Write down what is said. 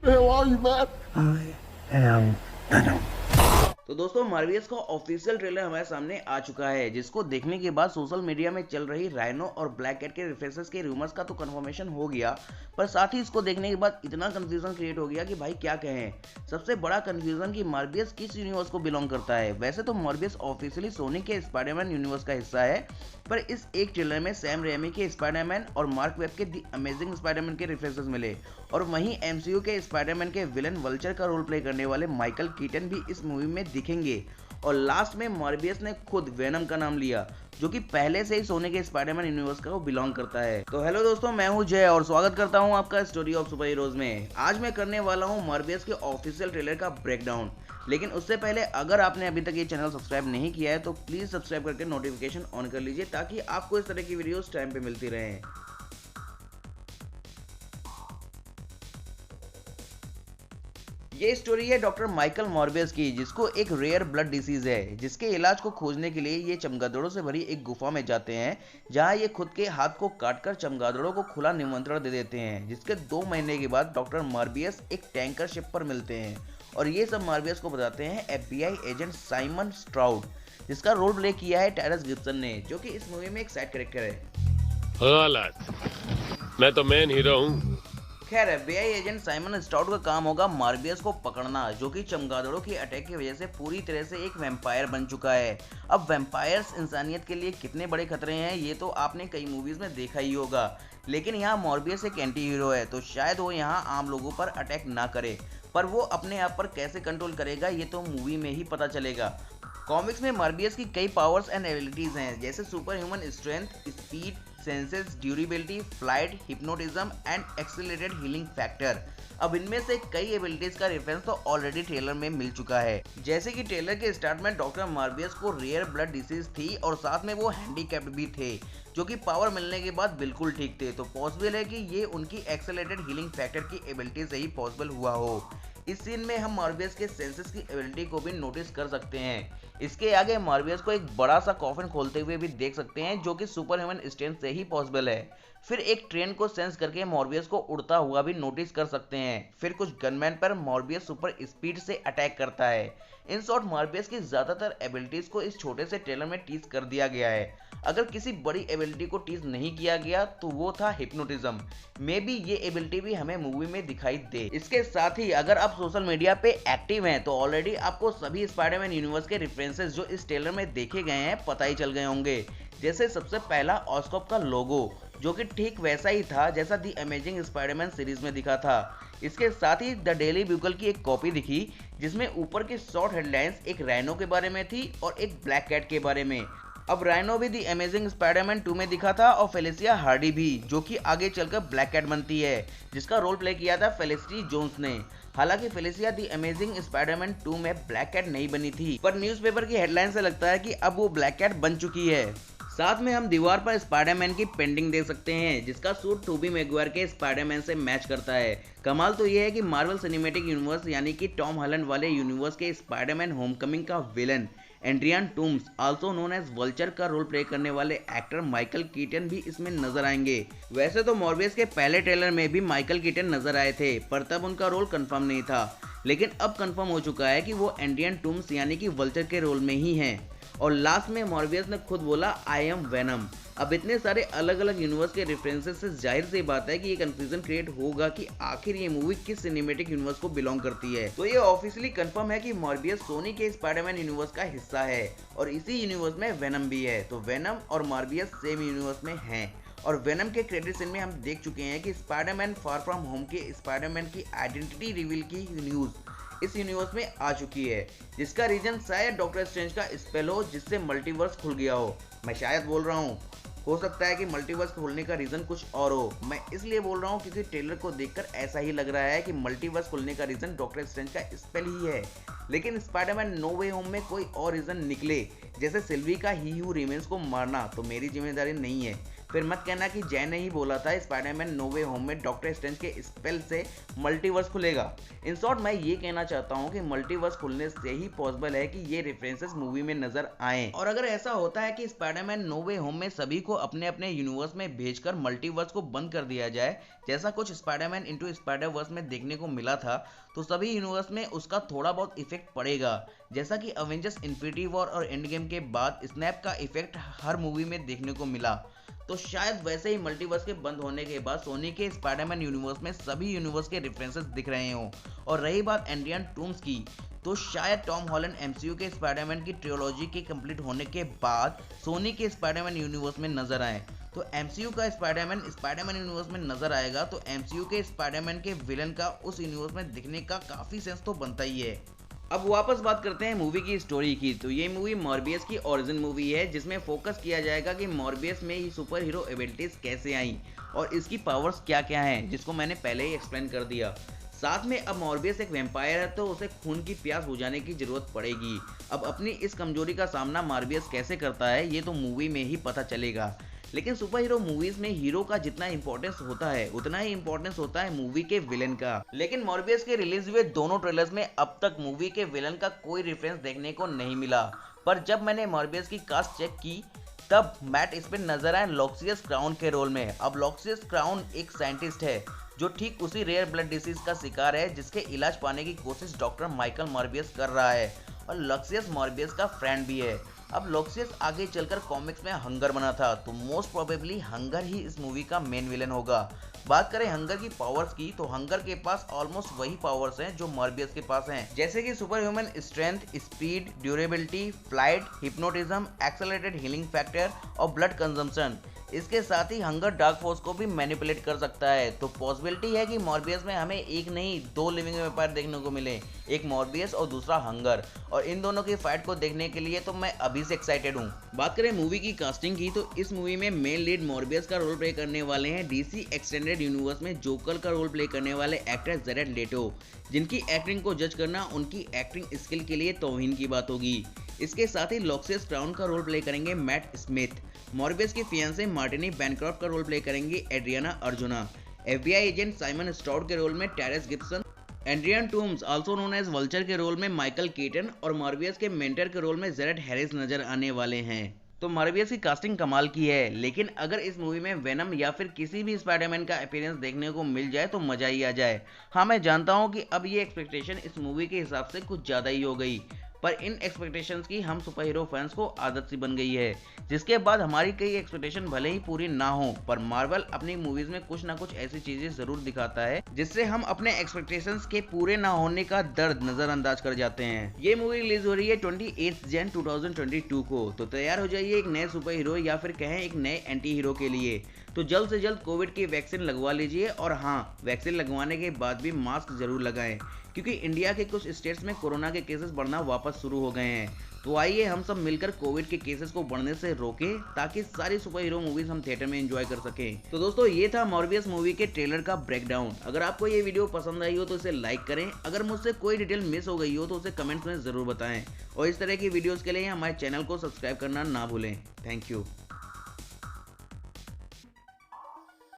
Who are you, man? I am Venom. तो दोस्तों मार्वियस का ऑफिशियल ट्रेलर हमारे सामने आ चुका है, जिसको देखने के बाद सोशल मीडिया में चल रही राइनो और ब्लैक कैट के रेफरेंसेस के रूमर्स का तो कंफर्मेशन हो गया, पर साथ ही इसको देखने के बाद इतना कंफ्यूजन क्रिएट हो गया कि भाई क्या कहें। सबसे बड़ा कंफ्यूजन कि मार्वियस किस यूनिवर्स को बिलोंग करता है। वैसे तो मार्वियस ऑफिशियली सोनी के स्पाइडरमैन यूनिवर्स का हिस्सा है, पर इस एक ट्रेलर में सैम रेमी के स्पाइडरमैन और मार्क वेब के दी अमेजिंग स्पाइडरमैन के रेफरेंसेस मिले, और वहीं एमसीयू के स्पाइडरमैन के विलन वल्चर का रोल प्ले करने वाले माइकल कीटन भी इस मूवी में दिखेंगे। और लास्ट में मॉर्बियस ने खुद वेनम का नाम लिया, जो कि पहले से ही सोनी के स्पाइडरमैन यूनिवर्स का बिलोंग करता है। तो हेलो दोस्तों, मैं हूं जय और स्वागत करता हूं आपका स्टोरी ऑफ सुपर हीरोज में। आज मैं करने वाला हूं मॉर्बियस के ऑफिशियल ट्रेलर का ब्रेकडाउन। लेकिन उससे पहले अगर आपने अभी तक ये चैनल सब्सक्राइब नहीं किया है तो प्लीज सब्सक्राइब करके नोटिफिकेशन ऑन कर लीजिए, ताकि आपको इस तरह की वीडियोस टाइम पे मिलती रहें। ये स्टोरी है डॉक्टर माइकल मॉर्बियस की, जिसको एक रेयर ब्लड डिसीज है, जिसके इलाज को खोजने के लिए ये चमगादड़ों से भरी एक गुफा में जाते हैं, जहां ये खुद के हाथ को काटकर चमगादड़ों को खुला निमंत्रण दे देते हैं। जिसके 2 महीने के बाद डॉक्टर मॉर्बियस एक टैंकर शिप पर मिलते हैं, और ये सब मॉर्बियस को बताते हैं एफबीआई एजेंट साइमन स्ट्राउड, जिसका रोल प्ले किया है टेरेस गिब्सन ने, जो कि इस मूवी में एक साइड कैरेक्टर है। गलत, मैं तो मेन हीरो हूँ। खैर एफबीआई एजेंट साइमन स्टाउट का काम होगा मॉर्बियस को पकड़ना, जो कि चमगादड़ों की अटैक की वजह से पूरी तरह से एक वैम्पायर बन चुका है। अब वैम्पायर्स इंसानियत के लिए कितने बड़े खतरे हैं ये तो आपने कई मूवीज में देखा ही होगा, लेकिन यहाँ मॉर्बियस एक एंटी हीरो है, तो शायद वो यहाँ आम लोगों पर अटैक ना करे, पर वो अपने आप पर कैसे कंट्रोल करेगा ये तो मूवी में ही पता चलेगा। कॉमिक्स में मॉर्बियस की कई पावर्स एंड एबिलिटीज हैं, जैसे super human strength, speed, senses, durability, flight, hypnotism and accelerated healing factor. अब इनमें से कई एबिलिटीज का रेफरेंस तो ऑलरेडी ट्रेलर में मिल चुका है, जैसे कि ट्रेलर के स्टार्ट में डॉक्टर मॉर्बियस को रेयर ब्लड डिसीज थी और साथ में वो हैंडीकैप्ड भी थे, जो कि पावर मिलने के बाद बिल्कुल ठीक थे। तो पॉसिबल है कि ये उनकी एक्सेलरेटेड हीलिंग फैक्टर की एबिलिटी से ही पॉसिबल हुआ हो। इस सीन में हम मॉर्बियस के सेंसेस की एबिलिटी को भी नोटिस कर सकते हैं। इसके आगे मॉर्बियस को एक बड़ा सा कॉफिन खोलते हुए भी देख सकते हैं, जो कि सुपर ह्यूमन स्ट्रेंथ से ही पॉसिबल है। फिर एक ट्रेन को सेंस करके मॉर्बियस को उड़ता हुआ भी नोटिस कर सकते हैं। फिर कुछ गनमैन पर मॉर्बियस सुपर स्पीड से अटैक करता है। इन शॉर्ट मॉर्बियस की ज्यादातर एबिलिटीज को इस छोटे से ट्रेलर में टीज कर दिया गया है। अगर किसी बड़ी एबिलिटी को टीज नहीं किया गया तो वो था हिप्नोटिज्म। मे बी ये एबिलिटी भी हमें मूवी में दिखाई दे। इसके साथ ही अगर आप सोशल मीडिया पे एक्टिव हैं तो ऑलरेडी आपको सभी स्पाइडरमैन यूनिवर्स के रेफरेंसेस जो इस ट्रेलर में देखे गए हैं पता ही चल गए होंगे। जैसे सबसे पहला ऑस्कॉप का लोगो, जो कि ठीक वैसा ही था जैसा दी अमेजिंग स्पाइडरमैन सीरीज में दिखा था। इसके साथ ही द डेली ब्यूगल की एक कॉपी दिखी, जिसमें ऊपर की शॉर्ट हेडलाइंस एक राइनो के बारे में थी और एक ब्लैक कैट के बारे में। अब राइनो भी दी अमेजिंग स्पाइडरमैन 2 में दिखा था, और फेलिसिया हार्डी भी, जो कि आगे चलकर ब्लैक कैट बनती है, जिसका रोल प्ले किया था फेलिसिटी जोन्स ने। हालांकि फेलिसिया दी अमेजिंग स्पाइडरमैन 2 में ब्लैक कैट नहीं बनी थी, पर न्यूज़पेपर की हेडलाइन से लगता है कि अब वो ब्लैक कैट बन चुकी है। साथ में हम दीवार पर स्पाइडरमैन की पेंटिंग देख सकते हैं, जिसका सूट टोबी मैगवायर के स्पाइडरमैन से मैच करता है। कमाल तो यह है कि मार्वल सिनेमैटिक यूनिवर्स यानी कि टॉम हॉलैंड वाले यूनिवर्स के स्पाइडरमैन होमकमिंग का villain Adrian Toomes, also known as Vulture, का रोल प्ले करने वाले एक्टर माइकल कीटन भी इसमें नजर आएंगे। वैसे तो मॉर्बियस के पहले ट्रेलर में भी माइकल कीटन नजर आए थे, पर तब उनका रोल कंफर्म नहीं था, लेकिन अब कंफर्म हो चुका है कि वो एंड्रियन टूम्स यानी कि वल्चर के रोल में ही हैं। और लास्ट में मॉर्बियस ने खुद बोला आई एम वेनम। अब इतने सारे अलग अलग यूनिवर्स के रेफरेंसेस से जाहिर सी बात है कि ये कंफ्यूजन क्रिएट होगा कि आखिर ये मूवी किस सिनेमैटिक यूनिवर्स को बिलोंग करती है। तो ये ऑफिशियली कंफर्म है कि मॉर्बियस सोनी के स्पाइडरमैन यूनिवर्स का हिस्सा है, और इसी यूनिवर्स में वेनम भी है। तो वेनम और मॉर्बियस सेम यूनिवर्स में हैं, और वेनम के क्रेडिट सीन में हम देख चुके हैं कि स्पाइडरमैन फार फ्रॉम होम के स्पाइडरमैन की आइडेंटिटी रिवील की न्यूज इस यूनिवर्स में आ चुकी है, जिसका रीजन शायद डॉक्टर स्ट्रेंज का स्पेल हो, जिससे मल्टीवर्स खुल गया हो। मैं शायद बोल रहा हूँ, हो सकता है कि मल्टीवर्स खुलने का रीजन कुछ और हो। मैं इसलिए बोल रहा हूँ क्योंकि ट्रेलर को देखकर ऐसा ही लग रहा है कि मल्टीवर्स खुलने का रीजन डॉक्टर स्ट्रेंज का स्पेल ही है, लेकिन स्पाइडरमैन नो वे होम में कोई और रीजन निकले, जैसे सिल्वी का ही हू रिमेन्स को मारना, तो मेरी जिम्मेदारी नहीं है। फिर मत कहना कि जय ने ही बोला था स्पाइडरमैन नो वे होम में डॉक्टर स्ट्रेंज के स्पेल से मल्टीवर्स खुलेगा। इन शॉर्ट मैं ये कहना चाहता हूँ कि मल्टीवर्स खुलने से ही पॉसिबल है कि ये रेफरेंसेस मूवी में नजर आए। और अगर ऐसा होता है कि स्पाइडरमैन नो वे होम में सभी को अपने अपने यूनिवर्स में भेजकर मल्टीवर्स को बंद कर दिया जाए, जैसा कुछ स्पाइडरमैन इनटू स्पाइडरवर्स में देखने को मिला था, तो सभी यूनिवर्स में उसका थोड़ा बहुत इफेक्ट पड़ेगा। जैसा कि अवेंजर्स इन्फिनिटी वॉर और एंड गेम के बाद स्नैप का इफेक्ट हर मूवी में देखने को मिला, तो शायद वैसे ही मल्टीवर्स के बंद होने के बाद सोनी के स्पाइडरमैन यूनिवर्स में सभी यूनिवर्स के रेफरेंसेस दिख रहे हों। और रही बात एड्रियन टूम्स की, तो शायद टॉम हॉलैंड एमसीयू के स्पाइडरमैन की ट्रियोलॉजी के कंप्लीट होने के बाद सोनी के स्पाइडरमैन यूनिवर्स में नजर आए। तो एमसीयू का स्पाइडरमैन यूनिवर्स में नजर आएगा, तो एमसीयू के स्पाइडरमैन के विलन का उस यूनिवर्स में दिखने का काफी सेंस तो बनता ही है। अब वापस बात करते हैं मूवी की स्टोरी की। तो ये मूवी मॉर्बियस की ओरिजिन मूवी है, जिसमें फोकस किया जाएगा कि मॉर्बियस में ही सुपर हीरो एबिलिटीज कैसे आई और इसकी पावर्स क्या क्या हैं, जिसको मैंने पहले ही एक्सप्लेन कर दिया। साथ में अब मॉर्बियस एक वैम्पायर है, तो उसे खून की प्यास बुझाने की जरूरत पड़ेगी। अब अपनी इस कमजोरी का सामना मॉर्बियस कैसे करता है ये तो मूवी में ही पता चलेगा। लेकिन सुपर हीरो मूवीज में हीरो का जितना इंपॉर्टेंस होता है उतना ही इंपॉर्टेंस होता है मूवी के विलन का। लेकिन मॉर्बियस के रिलीज हुए दोनों ट्रेलर्स में अब तक मूवी के विलन का कोई रेफरेंस देखने को नहीं मिला। पर जब मैंने मॉर्बियस की कास्ट चेक की तब मैट स्मिथ नजर आए लॉक्सियस क्राउन के रोल में। अब लॉक्सियस क्राउन एक साइंटिस्ट है जो ठीक उसी रेयर ब्लड डिसीज का शिकार है जिसके इलाज पाने की कोशिश डॉक्टर माइकल मॉर्बियस कर रहा है, और लॉक्सियस मॉर्बियस का फ्रेंड भी है। अब लॉक्सियस आगे चलकर कॉमिक्स में हंगर बना था, तो मोस्ट प्रोबेबली हंगर ही इस मूवी का मेन विलन होगा। बात करें हंगर की पावर्स की, तो हंगर के पास ऑलमोस्ट वही पावर्स हैं जो मॉर्बियस के पास हैं, जैसे कि super human strength, speed, durability, flight, hypnotism, accelerated healing factor और ब्लड कंजम्पशन। इसके साथ ही हंगर डार्क फोर्स को भी मैनिपुलेट कर सकता है। तो पॉसिबिलिटी है कि मॉर्बियस में हमें एक नहीं दो लिविंग वैम्पायर देखने को मिले, एक मॉर्बियस और दूसरा हंगर। और इन दोनों की फाइट को देखने के लिए तो मैं अभी से एक्साइटेड हूँ। बात करें मूवी की कास्टिंग की, तो इस मूवी में मेन लीड मॉर्बियस का रोल प्ले करने वाले हैं डीसी एक्सटेंडेड यूनिवर्स में जोकर का रोल प्ले करने वाले एक्टर जैरेड लेटो, जिनकी एक्टिंग को जज करना उनकी एक्टिंग स्किल के लिए तौहीन की बात होगी। इसके साथ ही लॉक्सियस क्राउन का रोल प्ले करेंगे मैट स्मिथ, मॉर्बियस की फियांसे मार्टिनी बैनक्रॉफ्ट का रोल प्ले करेंगे Adria Arjona, FBI agent Simon Stroud के रोल में Tyrese Gibson, Adrian Toomes also known as Vulture के रोल में माइकल कीटन और मॉर्बियस के मेंटर के रोल में जेरेड हैरिस नजर आने वाले हैं। तो मॉर्बियस की कास्टिंग कमाल की है, लेकिन अगर इस मूवी में वेनम या फिर किसी भी स्पाइडरमैन का अपीयरेंस देखने को मिल जाए तो मजा ही आ जाए। हाँ, मैं जानता हूँ कि अब ये एक्सपेक्टेशन इस मूवी के हिसाब से कुछ ज़्यादा ही हो गई, पर इन एक्सपेक्टेशंस की हम सुपर हीरो फैंस को आदत सी बन गई है, जिसके बाद हमारी कई एक्सपेक्टेशन भले ही पूरी ना हो, पर मार्वल अपनी मूवीज में कुछ ना कुछ ऐसी चीजें जरूर दिखाता है जिससे हम अपने एक्सपेक्टेशंस के पूरे ना होने का दर्द नजरअंदाज कर जाते हैं। ये मूवी रिलीज हो रही है 28 जन 2022 को, तो तैयार हो जाइए एक नए सुपर हीरो या फिर कहें एक नए एंटी हीरो के लिए। तो जल्द से जल्द कोविड की वैक्सीन लगवा लीजिए, और हाँ, वैक्सीन लगवाने के बाद भी मास्क जरूर लगाएं, क्योंकि इंडिया के कुछ स्टेट्स में कोरोना के केसेस बढ़ना वापस शुरू हो गए हैं। तो आइए हम सब मिलकर कोविड के केसेस को बढ़ने से रोकें, ताकि सारी सुपर हीरो मूवीज हम थिएटर में एंजॉय कर सकें। तो दोस्तों, ये था मॉर्बियस मूवी के ट्रेलर का ब्रेकडाउन। अगर आपको ये वीडियो पसंद आई हो तो इसे लाइक करें, अगर मुझसे कोई डिटेल मिस हो गई हो तो उसे कमेंट्स में जरूर बताएं, और इस तरह की वीडियोस के लिए हमारे चैनल को सब्सक्राइब करना ना भूलें। Thank you.